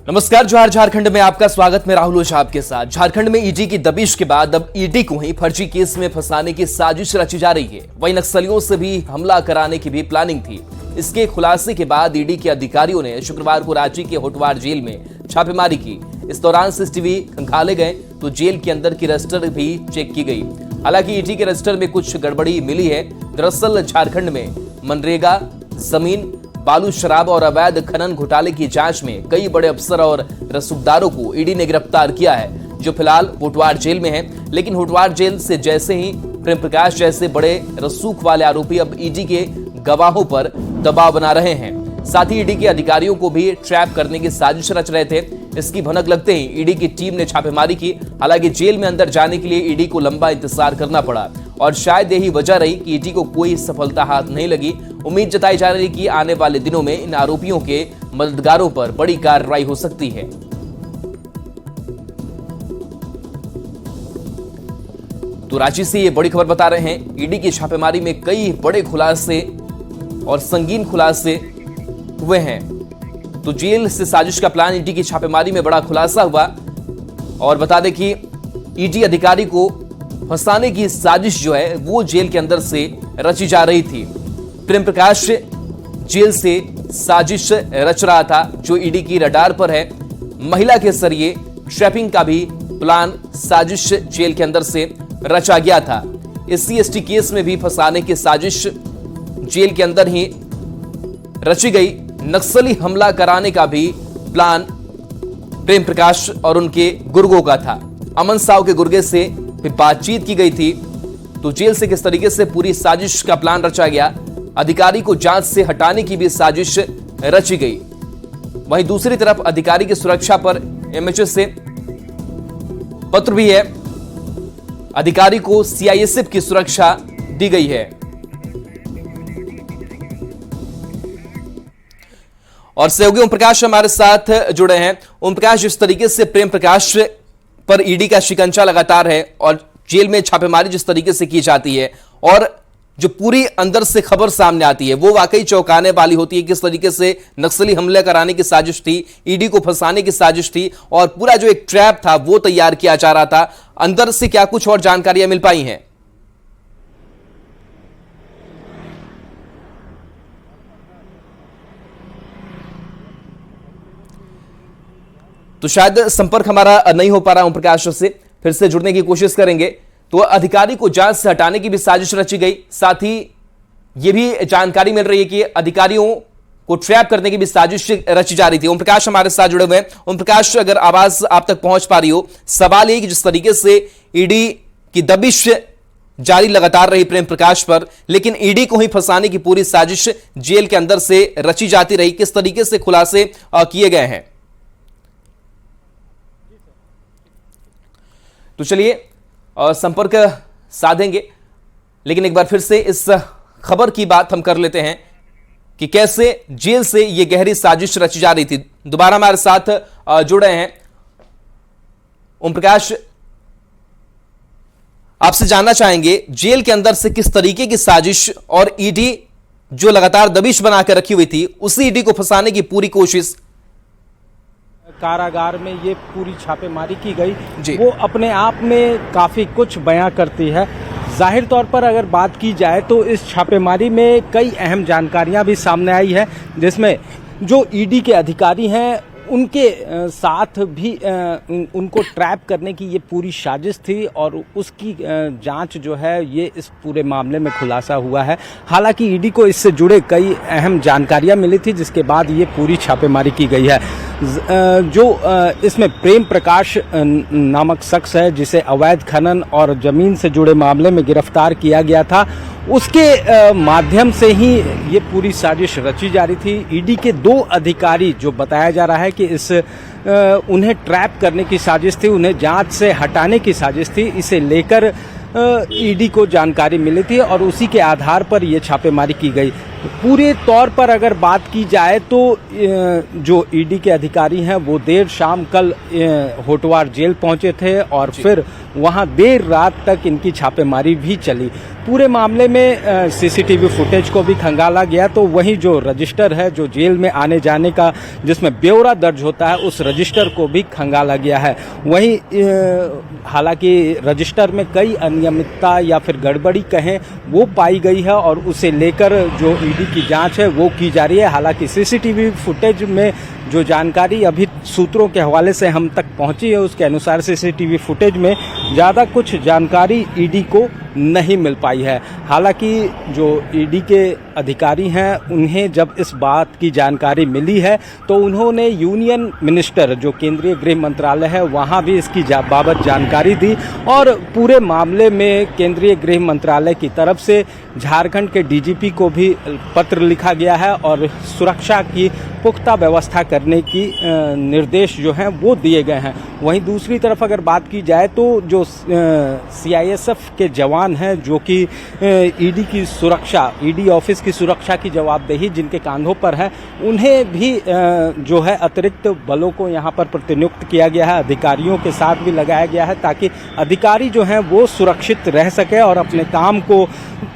नमस्कार, जोहार। झारखंड में आपका स्वागत। मैं राहुल ओझा आपके साथ। झारखंड में ईडी की दबिश के बाद अब ईडी को ही फर्जी केस में फंसाने की साजिश रची जा रही है। वहीं नक्सलियों से भी हमला कराने की भी प्लानिंग थी। इसके खुलासे के बाद ईडी के अधिकारियों ने शुक्रवार को रांची के होटवार जेल में छापेमारी की। इस दौरान सीसीटीवी खंगाले गए तो जेल के अंदर की रजिस्टर भी चेक की गई। हालांकि ईडी के रजिस्टर में कुछ गड़बड़ी मिली है। दरअसल झारखंड में मनरेगा, जमीन, बालू, शराब और अवैध खनन घोटाले की जांच में कई बड़े अफसर और रसूखदारों को ईडी ने गिरफ्तार किया है, जो फिलहाल होटवार जेल में हैं। लेकिन होटवार जेल से जैसे ही प्रेम प्रकाश जैसे बड़े रसूख वाले आरोपी अब ईडी के गवाहों पर दबाव बना रहे हैं। साथ ही ईडी के अधिकारियों को भी ट्रैप करने की साजिश रच रहे थे। इसकी भनक लगते ही ईडी की टीम ने छापेमारी की। हालांकि जेल में अंदर जाने के लिए ईडी को लंबा इंतजार करना पड़ा और शायद यही वजह रही कि ईडी को कोई सफलता हाथ नहीं लगी। उम्मीद जताई जा रही है कि आने वाले दिनों में इन आरोपियों के मददगारों पर बड़ी कार्रवाई हो सकती है। तो रांची से ये बड़ी खबर बता रहे हैं। ईडी की छापेमारी में कई बड़े खुलासे और संगीन खुलासे हुए हैं। तो जेल से साजिश का प्लान, ईडी की छापेमारी में बड़ा खुलासा हुआ। और बता दें कि ईडी अधिकारी को फंसाने की साजिश जो है वो जेल के अंदर से रची जा रही थी। प्रेम प्रकाश जेल से साजिश रच रहा था, जो ईडी की रडार पर है। महिला के जरिए ट्रैपिंग का भी प्लान, साजिश जेल के अंदर से रचा गया था। SC/ST केस में भी फंसाने की साजिश जेल के अंदर ही रची गई। नक्सली हमला कराने का भी प्लान प्रेम प्रकाश और उनके गुर्गों का था। अमन साव के गुर्गे से भी बातचीत की गई थी। तो जेल से किस तरीके से पूरी साजिश का प्लान रचा गया, अधिकारी को जांच से हटाने की भी साजिश रची गई। वहीं दूसरी तरफ अधिकारी की सुरक्षा पर MHS से पत्र भी है। अधिकारी को CISF की सुरक्षा दी गई है। और सहयोगी ओम प्रकाश हमारे साथ जुड़े हैं। ओम प्रकाश, जिस तरीके से प्रेम प्रकाश पर ईडी का शिकंजा लगातार है और जेल में छापेमारी जिस तरीके से की जाती है और जो पूरी अंदर से खबर सामने आती है वो वाकई चौंकाने वाली होती है। किस तरीके से नक्सली हमले कराने की साजिश थी, ईडी को फंसाने की साजिश थी और पूरा जो एक ट्रैप था वो तैयार किया जा रहा था। अंदर से क्या कुछ और जानकारियां मिल पाई हैं? तो शायद संपर्क हमारा नहीं हो पा रहा ओम प्रकाश से, फिर से जुड़ने की कोशिश करेंगे। तो अधिकारी को जांच से हटाने की भी साजिश रची गई। साथ ही यह भी जानकारी मिल रही है कि अधिकारियों को ट्रैप करने की भी साजिश रची जा रही थी। ओम प्रकाश हमारे साथ जुड़े हुए हैं। ओम प्रकाश, अगर आवाज आप तक पहुंच पा रही हो, सवाल यह कि जिस तरीके से ईडी की दबिश जारी लगातार रही प्रेम प्रकाश पर, लेकिन ईडी को ही फंसाने की पूरी साजिश जेल के अंदर से रची जाती रही, किस तरीके से खुलासे किए गए हैं? तो चलिए संपर्क साधेंगे, लेकिन एक बार फिर से इस खबर की बात हम कर लेते हैं कि कैसे जेल से यह गहरी साजिश रची जा रही थी। दोबारा हमारे साथ जुड़े हैं ओम प्रकाश। आपसे जानना चाहेंगे जेल के अंदर से किस तरीके की साजिश और ईडी जो लगातार दबिश बनाकर रखी हुई थी, उसी ईडी को फंसाने की पूरी कोशिश। कारागार में ये पूरी छापेमारी की गई, वो अपने आप में काफ़ी कुछ बयां करती है। जाहिर तौर पर अगर बात की जाए तो इस छापेमारी में कई अहम जानकारियां भी सामने आई है, जिसमें जो ईडी के अधिकारी हैं उनके साथ भी उनको ट्रैप करने की ये पूरी साजिश थी और उसकी जांच जो है ये इस पूरे मामले में खुलासा हुआ है। हालांकि ईडी को इससे जुड़े कई अहम जानकारियां मिली थी, जिसके बाद ये पूरी छापेमारी की गई है। जो इसमें प्रेम प्रकाश नामक शख्स है, जिसे अवैध खनन और जमीन से जुड़े मामले में गिरफ्तार किया गया था, उसके माध्यम से ही ये पूरी साजिश रची जा रही थी। ईडी के 2 अधिकारी जो बताया जा रहा है कि उन्हें ट्रैप करने की साजिश थी, उन्हें जांच से हटाने की साजिश थी, इसे लेकर ईडी को जानकारी मिली थी और उसी के आधार पर ये छापेमारी की गई। पूरे तौर पर अगर बात की जाए तो जो ईडी के अधिकारी हैं वो देर शाम कल होटवार जेल पहुंचे थे और फिर वहां देर रात तक इनकी छापेमारी भी चली। पूरे मामले में सीसीटीवी फुटेज को भी खंगाला गया, तो वही जो रजिस्टर है जो जेल में आने जाने का जिसमें ब्यौरा दर्ज होता है उस रजिस्टर को भी खंगाला गया है। वहीं हालांकि रजिस्टर में कई अनियमितता या फिर गड़बड़ी कहें वो पाई गई है और उसे लेकर जो ईडी की जांच है वो की जा रही है। हालांकि सीसीटीवी फुटेज में जो जानकारी अभी सूत्रों के हवाले से हम तक पहुंची है उसके अनुसार सीसीटीवी फुटेज में ज़्यादा कुछ जानकारी ईडी को नहीं मिल पाई है। हालांकि जो ईडी के अधिकारी हैं उन्हें जब इस बात की जानकारी मिली है तो उन्होंने यूनियन मिनिस्टर जो केंद्रीय गृह मंत्रालय है वहां भी इसकी बाबत जानकारी दी और पूरे मामले में केंद्रीय गृह मंत्रालय की तरफ से झारखंड के डीजीपी को भी पत्र लिखा गया है और सुरक्षा की पुख्ता व्यवस्था करने की निर्देश जो हैं वो दिए गए हैं। वहीं दूसरी तरफ अगर बात की जाए तो जो सीआईएसएफ के जवान हैं जो कि ईडी की सुरक्षा, ईडी ऑफिस की सुरक्षा की जवाबदेही जिनके कांधों पर है, उन्हें भी जो है अतिरिक्त बलों को यहाँ पर प्रतिनियुक्त किया गया है, अधिकारियों के साथ भी लगाया गया है ताकि अधिकारी जो हैं वो सुरक्षित रह सके और अपने काम को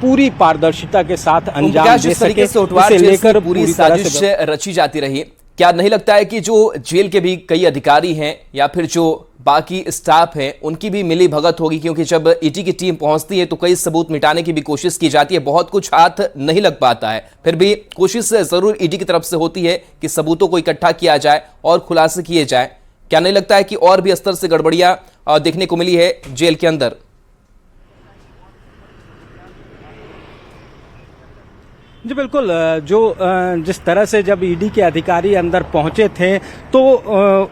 पूरी पारदर्शिता के साथ अंजाम दे सके। इसे लेकर पूरी साजिश रची जाती रही। क्या नहीं लगता है कि जो जेल के भी कई अधिकारी हैं या फिर जो बाकी स्टाफ है उनकी भी मिली भगत होगी, क्योंकि जब ईडी की टीम पहुंचती है तो कई सबूत मिटाने की भी कोशिश की जाती है, बहुत कुछ हाथ नहीं लग पाता है, फिर भी कोशिश जरूर ईडी की तरफ से होती है कि सबूतों को इकट्ठा किया जाए और खुलासे किए जाए। क्या नहीं लगता है कि और भी स्तर से गड़बड़ियां देखने को मिली है जेल के अंदर? जी बिल्कुल, जो जिस तरह से जब ईडी के अधिकारी अंदर पहुंचे थे तो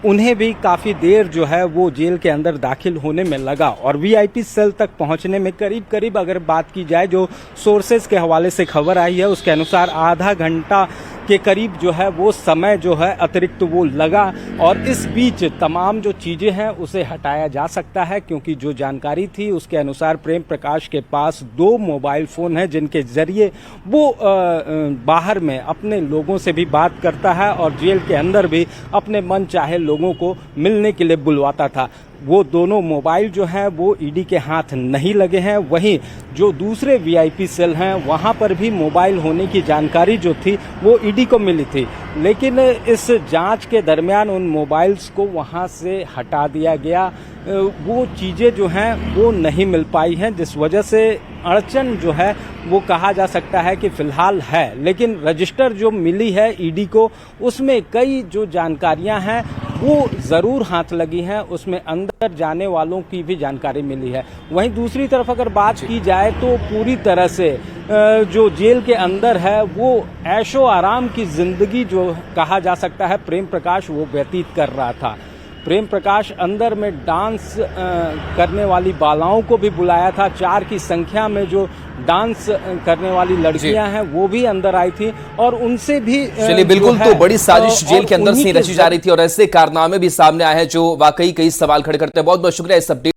उन्हें भी काफ़ी देर जो है वो जेल के अंदर दाखिल होने में लगा और वीआईपी सेल तक पहुंचने में करीब करीब अगर बात की जाए जो सोर्सेज के हवाले से खबर आई है उसके अनुसार आधा घंटा के करीब जो है वो समय जो है अतिरिक्त वो लगा और इस बीच तमाम जो चीज़ें हैं उसे हटाया जा सकता है, क्योंकि जो जानकारी थी उसके अनुसार प्रेम प्रकाश के पास 2 मोबाइल फ़ोन हैं जिनके ज़रिए वो बाहर में अपने लोगों से भी बात करता है और जेल के अंदर भी अपने मन चाहे लोगों को मिलने के लिए बुलवाता था। वो दोनों मोबाइल जो हैं वो ईडी के हाथ नहीं लगे हैं। वहीं जो दूसरे वीआईपी सेल हैं वहाँ पर भी मोबाइल होने की जानकारी जो थी वो ईडी को मिली थी, लेकिन इस जांच के दरमियान उन मोबाइल्स को वहाँ से हटा दिया गया। वो चीज़ें जो हैं वो नहीं मिल पाई हैं, जिस वजह से अड़चन जो है वो कहा जा सकता है कि फ़िलहाल है। लेकिन रजिस्टर जो मिली है ईडी को उसमें कई जो जानकारियां हैं वो ज़रूर हाथ लगी हैं, उसमें अंदर जाने वालों की भी जानकारी मिली है। वहीं दूसरी तरफ अगर बात की जाए तो पूरी तरह से जो जेल के अंदर है वो ऐशो आराम की ज़िंदगी जो कहा जा सकता है प्रेम प्रकाश वो व्यतीत कर रहा था। प्रेम प्रकाश अंदर में डांस करने वाली बालाओं को भी बुलाया था। 4 की संख्या में जो डांस करने वाली लड़कियां हैं वो भी अंदर आई थी और उनसे भी चलिए बिल्कुल, तो बड़ी साजिश जेल के अंदर से रची जा रही थी और ऐसे कारनामे भी सामने आए हैं जो वाकई कई सवाल खड़े करते हैं। बहुत बहुत शुक्रिया इस अपडेट